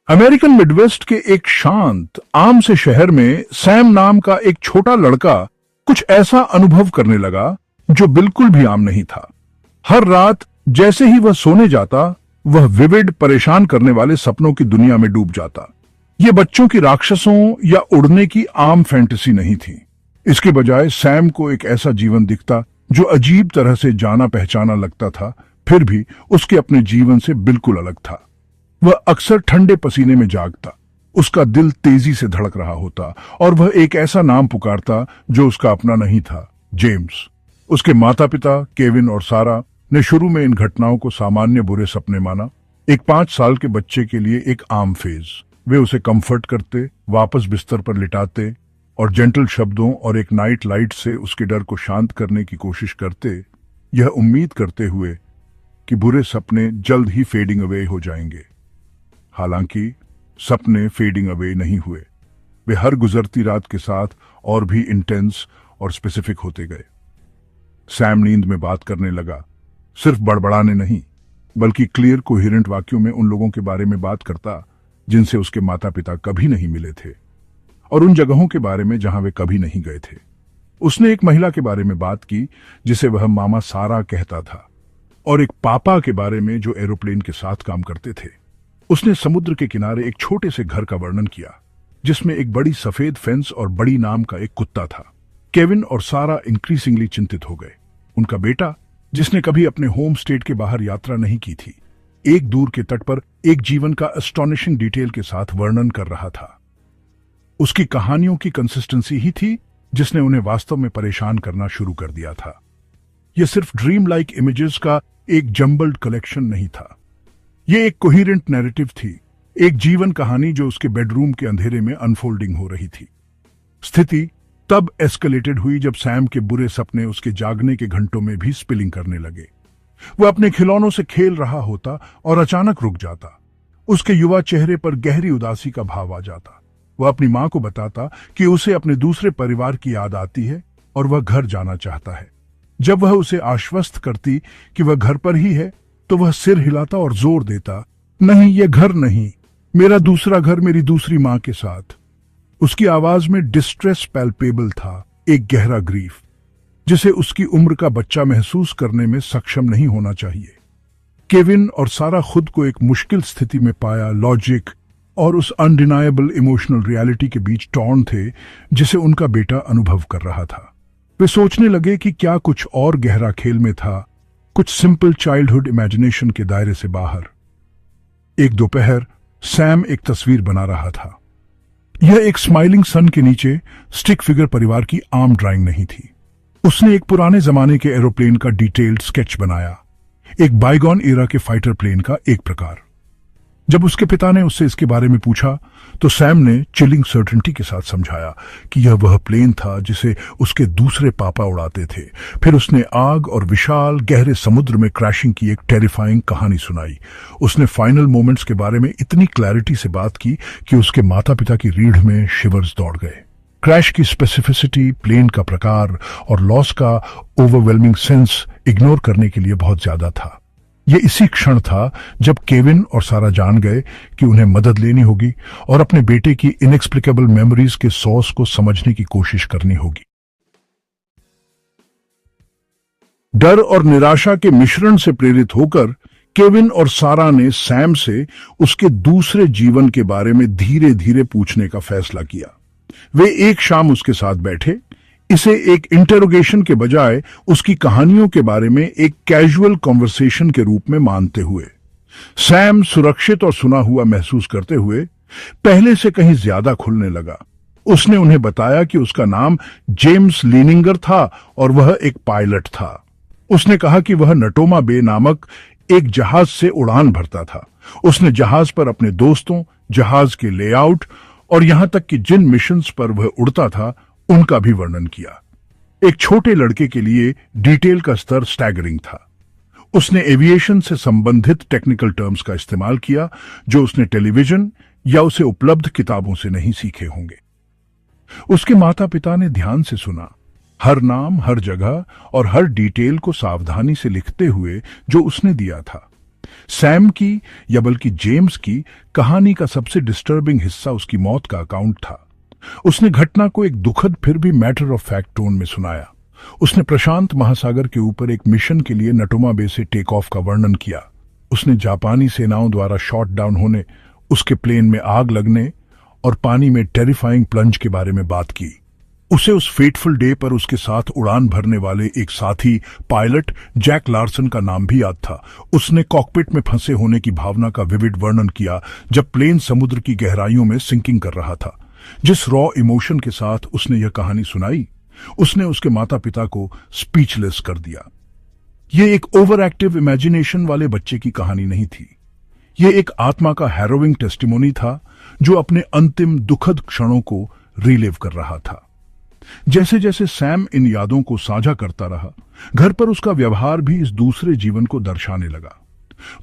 American Midwest के एक शांत आम से शहर में सैम नाम का एक छोटा लड़का कुछ ऐसा अनुभव करने लगा जो बिल्कुल भी आम नहीं था। हर रात जैसे ही वह सोने जाता, वह विविड परेशान करने वाले सपनों की दुनिया में डूब जाता। ये बच्चों की राक्षसों या उड़ने की आम फैंटेसी नहीं थी। इसके बजाय सैम को एक ऐसा जीवन दिखता जो अजीब तरह से जाना पहचाना लगता था, फिर भी उसके अपने जीवन से बिल्कुल अलग था। वह अक्सर ठंडे पसीने में जागता, उसका दिल तेजी से धड़क रहा होता और वह एक ऐसा नाम पुकारता जो उसका अपना नहीं था, जेम्स। उसके माता पिता केविन और सारा ने शुरू में इन घटनाओं को सामान्य बुरे सपने माना। एक 5 साल के बच्चे के लिए एक आम फेज। वे उसे कंफर्ट करते, वापस बिस्तर पर लिटाते और जेंटल शब्दों और एक नाइट लाइट से उसके डर को शांत करने की कोशिश करते, यह उम्मीद करते हुए कि बुरे सपने जल्द ही फेडिंग अवे हो जाएंगे। हालांकि सपने फेडिंग अवे नहीं हुए। वे हर गुजरती रात के साथ और भी इंटेंस और स्पेसिफिक होते गए। सैम नींद में बात करने लगा, सिर्फ बड़बड़ाने नहीं, बल्कि क्लियर कोहेरेंट वाक्यों में उन लोगों के बारे में बात करता जिनसे उसके माता पिता कभी नहीं मिले थे और उन जगहों के बारे में जहां वे कभी नहीं गए थे। उसने एक महिला के बारे में बात की जिसे वह मामा सारा कहता था, और एक पापा के बारे में जो एरोप्लेन के साथ काम करते थे। उसने समुद्र के किनारे एक छोटे से घर का वर्णन किया जिसमें एक बड़ी सफेद फेंस और बड़ी नाम का एक कुत्ता था। केविन और सारा इंक्रीजिंगली चिंतित हो गए। उनका बेटा, जिसने कभी अपने होम स्टेट के बाहर यात्रा नहीं की थी, एक दूर के तट पर एक जीवन का एस्टॉनिशिंग डिटेल के साथ वर्णन कर रहा था। उसकी कहानियों की कंसिस्टेंसी ही थी जिसने उन्हें वास्तव में परेशान करना शुरू कर दिया था। यह सिर्फ ड्रीम लाइक इमेजेस का एक जम्बल्ड कलेक्शन नहीं था, यह एक कोहेरेंट नैरेटिव थी, एक जीवन कहानी जो उसके बेडरूम के अंधेरे में अनफोल्डिंग हो रही थी। स्थिति तब एस्केलेटेड हुई जब सैम के बुरे सपने उसके जागने के घंटों में भी स्पिलिंग करने लगे। वह अपने खिलौनों से खेल रहा होता और अचानक रुक जाता। उसके युवा चेहरे पर गहरी उदासी का भाव आ जाता। वह अपनी मां को बताता कि उसे अपने दूसरे परिवार की याद आती है और वह घर जाना चाहता है। जब वह उसे आश्वस्त करती कि वह घर पर ही है, तो वह सिर हिलाता और जोर देता, नहीं, यह घर नहीं, मेरा दूसरा घर मेरी दूसरी मां के साथ। उसकी आवाज में डिस्ट्रेस पैल्पेबल था, एक गहरा ग्रीफ जिसे उसकी उम्र का बच्चा महसूस करने में सक्षम नहीं होना चाहिए। केविन और सारा खुद को एक मुश्किल स्थिति में पाया। लॉजिक और उस अनडिनायबल इमोशनल रियलिटी के बीच टॉर्न थे जिसे उनका बेटा अनुभव कर रहा था। वे सोचने लगे कि क्या कुछ और गहरा खेल में था, कुछ सिंपल चाइल्डहुड इमेजिनेशन के दायरे से बाहर। एक दोपहर सैम एक तस्वीर बना रहा था। यह एक स्माइलिंग सन के नीचे स्टिक फिगर परिवार की आम ड्राइंग नहीं थी। उसने एक पुराने जमाने के एरोप्लेन का डिटेल्ड स्केच बनाया, एक बाइगॉन एरा के फाइटर प्लेन का एक प्रकार। जब उसके पिता ने उससे इसके बारे में पूछा तो सैम ने चिलिंग सर्टेनिटी के साथ समझाया कि यह वह प्लेन था जिसे उसके दूसरे पापा उड़ाते थे। फिर उसने आग और विशाल गहरे समुद्र में क्रैशिंग की एक टेरिफाइंग कहानी सुनाई। उसने फाइनल मोमेंट्स के बारे में इतनी क्लैरिटी से बात की कि उसके माता पिता की रीढ़ में शिवर्स दौड़ गए। क्रैश की स्पेसिफिसिटी, प्लेन का प्रकार और लॉस का ओवरवेलमिंग सेंस इग्नोर करने के लिए बहुत ज्यादा था। यह इसी क्षण था जब केविन और सारा जान गए कि उन्हें मदद लेनी होगी और अपने बेटे की इनएक्सप्लिकेबल मेमोरीज के सॉर्स को समझने की कोशिश करनी होगी। डर और निराशा के मिश्रण से प्रेरित होकर केविन और सारा ने सैम से उसके दूसरे जीवन के बारे में धीरे धीरे पूछने का फैसला किया। वे एक शाम उसके साथ बैठे, इसे एक इंटेरोगेशन के बजाय उसकी कहानियों के बारे में एक कैजुअल कॉन्वर्सेशन के रूप में मानते हुए। सैम सुरक्षित और सुना हुआ महसूस करते हुए पहले से कहीं ज्यादा खुलने लगा। उसने उन्हें बताया कि उसका नाम जेम्स लीनिंगर था और वह एक पायलट था। उसने कहा कि वह नटोमा बे नामक एक जहाज से उड़ान भरता था। उसने जहाज पर अपने दोस्तों, जहाज के लेआउट और यहां तक कि जिन मिशंस पर वह उड़ता था उनका भी वर्णन किया। एक छोटे लड़के के लिए डिटेल का स्तर स्टैगरिंग था। उसने एविएशन से संबंधित टेक्निकल टर्म्स का इस्तेमाल किया जो उसने टेलीविजन या उसे उपलब्ध किताबों से नहीं सीखे होंगे। उसके माता पिता ने ध्यान से सुना, हर नाम, हर जगह और हर डिटेल को सावधानी से लिखते हुए जो उसने दिया था। सैम की या बल्कि जेम्स की कहानी का सबसे डिस्टर्बिंग हिस्सा उसकी मौत का अकाउंट था। उसने घटना को एक दुखद फिर भी मैटर ऑफ फैक्ट टोन में सुनाया। उसने प्रशांत महासागर के ऊपर एक मिशन के लिए नटोमा बे से टेक ऑफ का वर्णन किया। उसने जापानी सेनाओं द्वारा शॉट डाउन होने, उसके प्लेन में आग लगने और पानी में टेरिफाइंग प्लंज के बारे में बात की। उसे उस फेटफुल डे पर उसके साथ उड़ान भरने वाले एक साथी पायलट जैक लार्सन का नाम भी याद था। उसने कॉकपिट में फंसे होने की भावना का विविड वर्णन किया जब प्लेन समुद्र की गहराइयों में सिंकिंग कर रहा था। जिस रॉ इमोशन के साथ उसने यह कहानी सुनाई, उसने उसके माता पिता को स्पीचलेस कर दिया। यह एक ओवर एक्टिव इमेजिनेशन वाले बच्चे की कहानी नहीं थी। यह एक आत्मा का हैरोइंग टेस्टिमोनी था जो अपने अंतिम दुखद क्षणों को रिलिव कर रहा था। जैसे जैसे सैम इन यादों को साझा करता रहा, घर पर उसका व्यवहार भी इस दूसरे जीवन को दर्शाने लगा।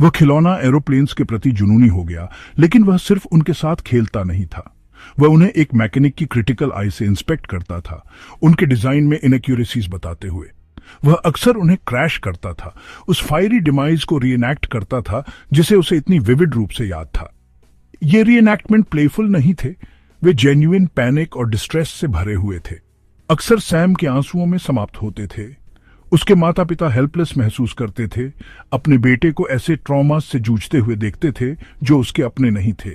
वह खिलौना एरोप्लेन्स के प्रति जुनूनी हो गया, लेकिन वह सिर्फ उनके साथ खेलता नहीं था। वह उन्हें एक मैकेनिक की क्रिटिकल आई से इंस्पेक्ट करता था, उनके डिजाइन में इनएक्यूरेसीज बताते हुए। वह अक्सर उन्हें क्रैश करता था, उस फायरी डिमाइज को रीएनैक्ट करता था जिसे उसे इतनी विविड रूप से याद था। ये रीएनैक्टमेंट प्लेफुल नहीं थे, वे जेन्युइन पैनिक और डिस्ट्रेस से भरे हुए थे। अक्सर सैम के आंसुओं में समाप्त होते थे। उसके माता पिता हेल्पलेस महसूस करते थे, अपने बेटे को ऐसे ट्रॉमा से जूझते हुए देखते थे जो उसके अपने नहीं थे।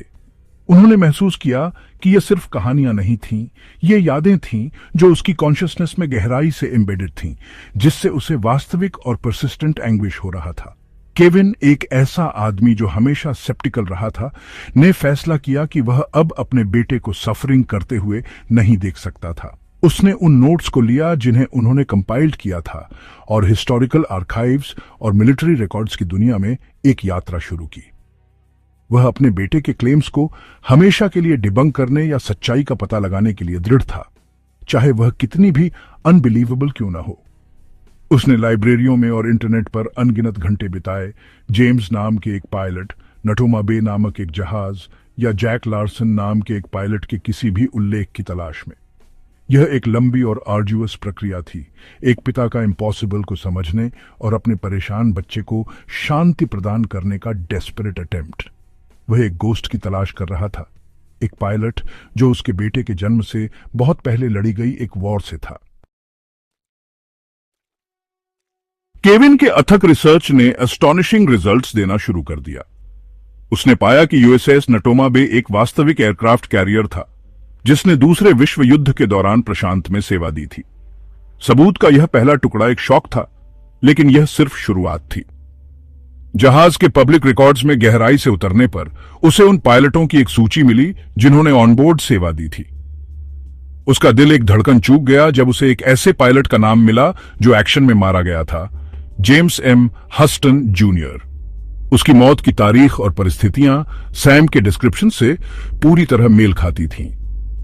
उन्होंने महसूस किया कि ये सिर्फ कहानियां नहीं थीं, ये यादें थीं जो उसकी कॉन्शियसनेस में गहराई से एम्बेडेड थीं, जिससे उसे वास्तविक और परसिस्टेंट एंग्विश हो रहा था। केविन, एक ऐसा आदमी जो हमेशा सेप्टिकल रहा था, ने फैसला किया कि वह अब अपने बेटे को सफरिंग करते हुए नहीं देख सकता था। उसने उन नोट्स को लिया जिन्हें उन्होंने कंपाइल्ड किया था और हिस्टोरिकल आर्काइव्स और मिलिट्री रिकॉर्ड्स की दुनिया में एक यात्रा शुरू की। वह अपने बेटे के क्लेम्स को हमेशा के लिए डिबंक करने या सच्चाई का पता लगाने के लिए दृढ़ था, चाहे वह कितनी भी अनबिलीवेबल क्यों न हो। उसने लाइब्रेरियों में और इंटरनेट पर अनगिनत घंटे बिताए, जेम्स नाम के एक पायलट, नटोमा बे नामक एक जहाज या जैक लार्सन नाम के एक पायलट के किसी भी उल्लेख की तलाश में। यह एक लंबी और आर्जुअस प्रक्रिया थी, एक पिता का इम्पॉसिबल को समझने और अपने परेशान बच्चे को शांति प्रदान करने का डेस्परेट अटेम्प्ट। वह एक गोस्ट की तलाश कर रहा था, एक पायलट जो उसके बेटे के जन्म से बहुत पहले लड़ी गई एक वॉर से था। केविन के अथक रिसर्च ने एस्टॉनिशिंग रिजल्ट्स देना शुरू कर दिया। उसने पाया कि यूएसएस नटोमा बे एक वास्तविक एयरक्राफ्ट कैरियर था जिसने दूसरे विश्व युद्ध के दौरान प्रशांत में सेवा दी थी। सबूत का यह पहला टुकड़ा एक शॉक था, लेकिन यह सिर्फ शुरुआत थी। जहाज के पब्लिक रिकॉर्ड्स में गहराई से उतरने पर उसे उन पायलटों की एक सूची मिली जिन्होंने ऑनबोर्ड सेवा दी थी। उसका दिल एक धड़कन चूक गया जब उसे एक ऐसे पायलट का नाम मिला जो एक्शन में मारा गया था, जेम्स एम हस्टन जूनियर। उसकी मौत की तारीख और परिस्थितियां सैम के डिस्क्रिप्शन से पूरी तरह मेल खाती थीं।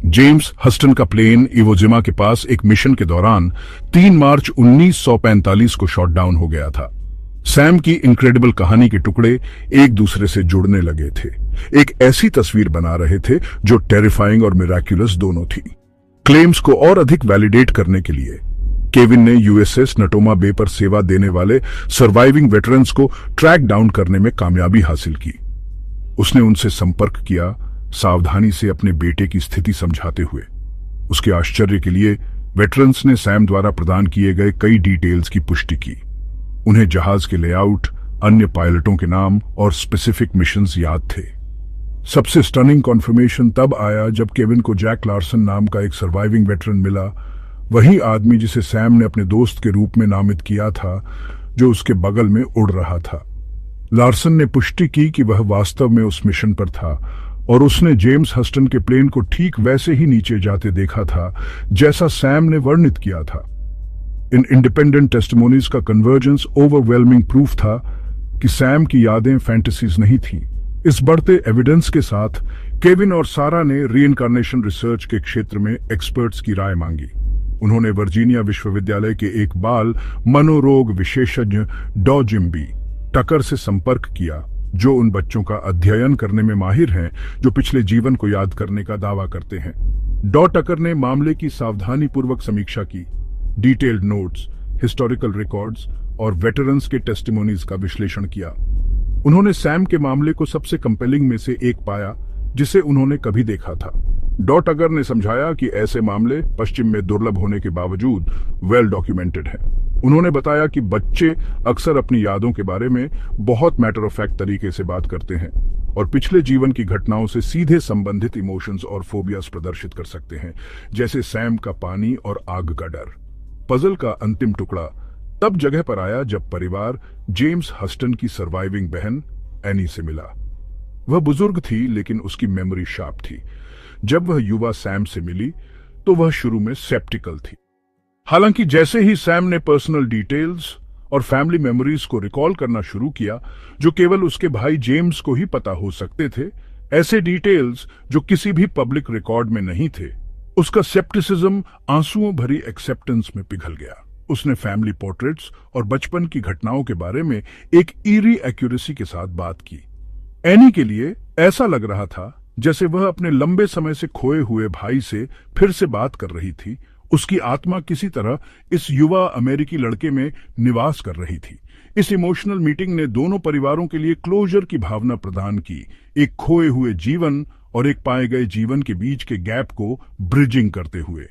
जेम्स हस्टन का प्लेन इवोजिमा के पास एक मिशन के दौरान 3 मार्च 1945 को शॉट डाउन हो गया था। सैम की इनक्रेडिबल कहानी के टुकड़े एक दूसरे से जुड़ने लगे थे, एक ऐसी तस्वीर बना रहे थे जो टेरिफाइंग और मिराक्युलस दोनों थी। क्लेम्स को और अधिक वैलिडेट करने के लिए केविन ने यूएसएस नटोमा बे पर सेवा देने वाले सर्वाइविंग वेटरन्स को ट्रैक डाउन करने में कामयाबी हासिल की। उसने उनसे संपर्क किया, सावधानी से अपने बेटे की स्थिति समझाते हुए। उसके आश्चर्य के लिए वेटरन्स ने सैम द्वारा प्रदान किए गए कई डिटेल्स की पुष्टि की। उन्हें जहाज के लेआउट, अन्य पायलटों के नाम और स्पेसिफिक मिशंस याद थे। सबसे स्टनिंग कॉन्फर्मेशन तब आया जब केविन को जैक लार्सन नाम का एक सर्वाइविंग वेटरन मिला, वही आदमी जिसे सैम ने अपने दोस्त के रूप में नामित किया था, जो उसके बगल में उड़ रहा था। लार्सन ने पुष्टि की कि वह वास्तव में उस मिशन पर था और उसने जेम्स हस्टन के प्लेन को ठीक वैसे ही नीचे जाते देखा था जैसा सैम ने वर्णित किया था। इन इंडिपेंडेंट टेस्टिमोनीज का कन्वर्जेंस ओवरवेलमिंग प्रूफ था कि सैम की यादें फैंटेसीज नहीं थीं। इस बढ़ते एविडेंस के साथ केविन और सारा ने रीइंकार्नेशन रिसर्च के क्षेत्र में एक्सपर्ट्स की राय मांगी। उन्होंने वर्जीनिया विश्वविद्यालय के एक बाल मनोरोग विशेषज्ञ डॉ जिम्बी टकर से संपर्क किया, जो उन बच्चों का अध्ययन करने में माहिर हैं जो पिछले जीवन को याद करने का दावा करते हैं। डॉ टकर ने मामले की सावधानीपूर्वक समीक्षा की, डिटेल्ड नोट्स, हिस्टोरिकल रिकॉर्ड्स और वेटरन्स के टेस्टिमोनीज का विश्लेषण किया। उन्होंने सैम के मामले को सबसे कंपेलिंग में से एक पाया जिसे उन्होंने कभी देखा था। डॉ. टगर ने समझाया कि ऐसे मामले पश्चिम में दुर्लभ होने के बावजूद वेल डॉक्यूमेंटेड हैं। उन्होंने बताया कि बच्चे अक्सर अपनी यादों के बारे में बहुत मैटर ऑफ फैक्ट तरीके से बात करते हैं और पिछले जीवन की घटनाओं से सीधे संबंधित इमोशंस और फोबियाज प्रदर्शित कर सकते हैं, जैसे सैम का पानी और आग का डर। पजल का अंतिम टुकड़ा तब जगह पर आया जब परिवार जेम्स हस्टन की सर्वाइविंग बहन एनी से मिला। वह बुजुर्ग थी लेकिन उसकी मेमोरी शार्प थी। जब वह युवा सैम से मिली तो वह शुरू में सेप्टिकल थी। हालांकि जैसे ही सैम ने पर्सनल डिटेल्स और फैमिली मेमोरीज को रिकॉल करना शुरू किया जो केवल उसके भाई जेम्स को ही पता हो सकते थे, ऐसे डिटेल्स जो किसी भी पब्लिक रिकॉर्ड में नहीं थे, उसका सेप्टिसिज्म आंसुओं भरी एक्सेप्टेंस में पिघल गया। उसने फैमिली पोर्ट्रेट्स और बचपन की घटनाओं के बारे में एक ईरी एक्यूरेसी के साथ बात की। एनी के लिए ऐसा लग रहा था जैसे वह अपने लंबे समय से खोए हुए भाई से फिर से बात कर रही थी। उसकी आत्मा किसी तरह इस युवा अमेरिकी लड़के में निवास कर रही थी। इस इमोशनल मीटिंग ने दोनों परिवारों के लिए क्लोजर की भावना प्रदान की, एक खोए हुए जीवन और एक पाए गए जीवन के बीच के गैप को ब्रिजिंग करते हुए।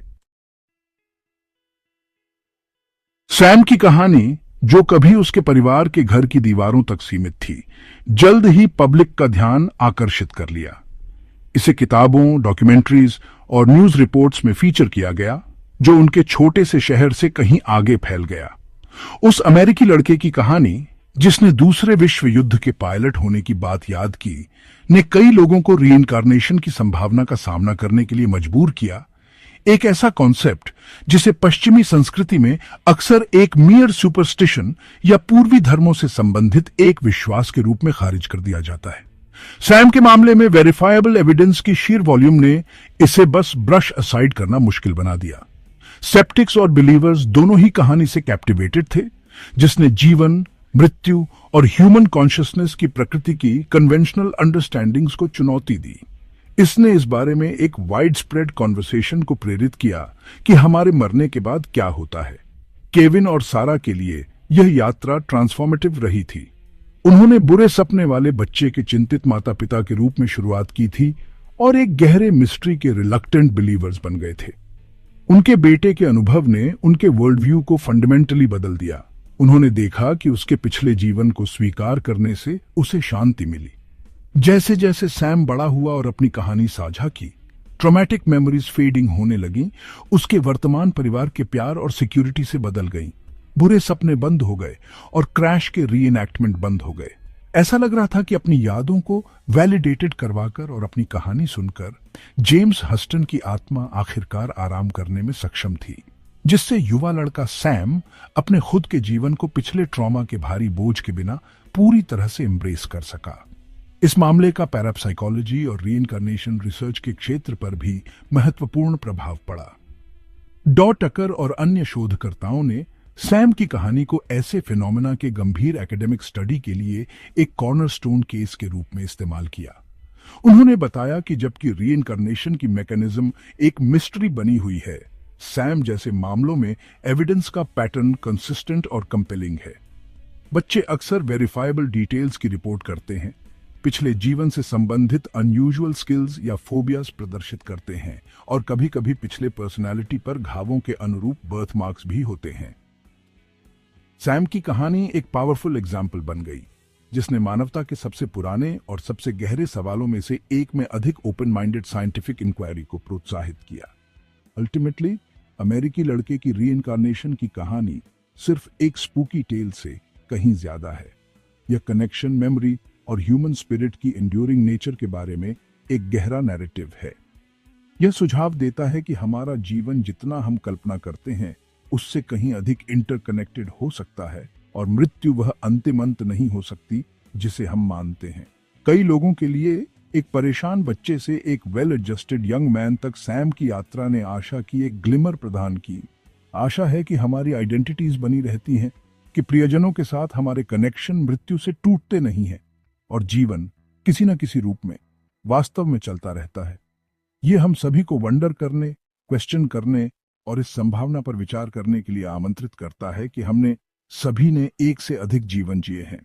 सैम की कहानी, जो कभी उसके परिवार के घर की दीवारों तक सीमित थी, जल्द ही पब्लिक का ध्यान आकर्षित कर लिया। इसे किताबों, डॉक्यूमेंट्रीज और न्यूज रिपोर्ट्स में फीचर किया गया, जो उनके छोटे से शहर से कहीं आगे फैल गया। उस अमेरिकी लड़के की कहानी, जिसने दूसरे विश्व युद्ध के पायलट होने की बात याद की, ने कई लोगों को रीइंकार्नेशन की संभावना का सामना करने के लिए मजबूर किया। एक ऐसा कॉन्सेप्ट जिसे पश्चिमी संस्कृति में अक्सर एक मियर सुपरस्टिशन या पूर्वी धर्मों से संबंधित एक विश्वास के रूप में खारिज कर दिया जाता है। सैम के मामले में वेरिफाइबल एविडेंस की शीर वॉल्यूम ने इसे बस ब्रश असाइड करना मुश्किल बना दिया। सेप्टिक्स और बिलीवर्स दोनों ही कहानी से कैप्टिवेटेड थे, जिसने जीवन, मृत्यु और ह्यूमन कॉन्शियसनेस की प्रकृति की कन्वेंशनल अंडरस्टैंडिंग्स को चुनौती दी। इसने इस बारे में एक वाइड स्प्रेड कॉन्वर्सेशन को प्रेरित किया कि हमारे मरने के बाद क्या होता है। केविन और सारा के लिए यह यात्रा ट्रांसफॉर्मेटिव रही थी। उन्होंने बुरे सपने वाले बच्चे के चिंतित माता पिता के रूप में शुरुआत की थी और एक गहरे मिस्ट्री के रिलक्टेंट बिलीवर्स बन गए थे। उनके बेटे के अनुभव ने उनके वर्ल्ड व्यू को फंडामेंटली बदल दिया। उन्होंने देखा कि उसके पिछले जीवन को स्वीकार करने से उसे शांति मिली। जैसे जैसे सैम बड़ा हुआ और अपनी कहानी साझा की, ट्रॉमेटिक मेमोरीज फेडिंग होने लगी। उसके वर्तमान परिवार के प्यार और सिक्योरिटी से बदल गई। बुरे सपने बंद हो गए और क्रैश के रीएनैक्टमेंट बंद हो गए। ऐसा लग रहा था कि अपनी यादों को वैलिडेटेड करवाकर और अपनी कहानी सुनकर जेम्स हस्टन की आत्मा आखिरकार आराम करने में सक्षम थी, जिससे युवा लड़का सैम अपने खुद के जीवन को पिछले ट्रॉमा के भारी बोझ के बिना पूरी तरह से एम्ब्रेस कर सका। इस मामले का पैराप्साइकोलॉजी और रीइंकार्नेशन रिसर्च के क्षेत्र पर भी महत्वपूर्ण प्रभाव पड़ा। डॉ. टकर और अन्य शोधकर्ताओं ने सैम की कहानी को ऐसे फिनोमेना के गंभीर एकेडमिक स्टडी के लिए एक कॉर्नरस्टोन केस के रूप में इस्तेमाल किया। उन्होंने बताया कि जबकि रीइंकार्नेशन की मैकेनिज्म एक मिस्ट्री बनी हुई है, सैम जैसे मामलों में एविडेंस का पैटर्न कंसिस्टेंट और कंपेलिंग है। बच्चे अक्सर वेरिफाइबल डिटेल्स की रिपोर्ट करते हैं, पिछले जीवन से संबंधित अनयूजुअल स्किल्स या फोबियाज प्रदर्शित करते हैं और कभी-कभी पिछले पर्सनालिटी पर घावों के अनुरूप बर्थमार्क्स भी होते हैं। सैम की कहानी एक पावरफुल एग्जाम्पल बन गई, जिसने मानवता के सबसे पुराने और सबसे गहरे सवालों में से एक में अधिक ओपन माइंडेड साइंटिफिक इंक्वायरी को प्रोत्साहित किया। अल्टीमेटली, अमेरिकी लड़के की रीइंकार्नेशन की कहानी सिर्फ एक स्पूकी टेल से कहीं ज्यादा है। यह कनेक्शन, मेमोरी और ह्यूमन स्पिरिट की एंड्यूरिंग नेचर के बारे में एक गहरा नैरेटिव है। यह सुझाव देता है कि हमारा जीवन जितना हम कल्पना करते हैं उससे कहीं अधिक इंटरकनेक्टेड हो सकता है और मृत्यु वह अंतिम अंत नहीं हो सकती जिसे हम मानते हैं। कई लोगों के लिए, एक परेशान बच्चे से एक वेल एडजस्टेड यंग मैन तक, सैम की यात्रा ने आशा की एक ग्लिमर प्रदान की। आशा है कि हमारी आइडेंटिटीज बनी रहती हैं, कि प्रियजनों के साथ हमारे कनेक्शन मृत्यु से टूटते नहीं हैं और जीवन किसी न किसी रूप में वास्तव में चलता रहता है। ये हम सभी को वंडर करने, क्वेश्चन करने और इस संभावना पर विचार करने के लिए आमंत्रित करता है कि हमने सभी ने एक से अधिक जीवन जिए हैं।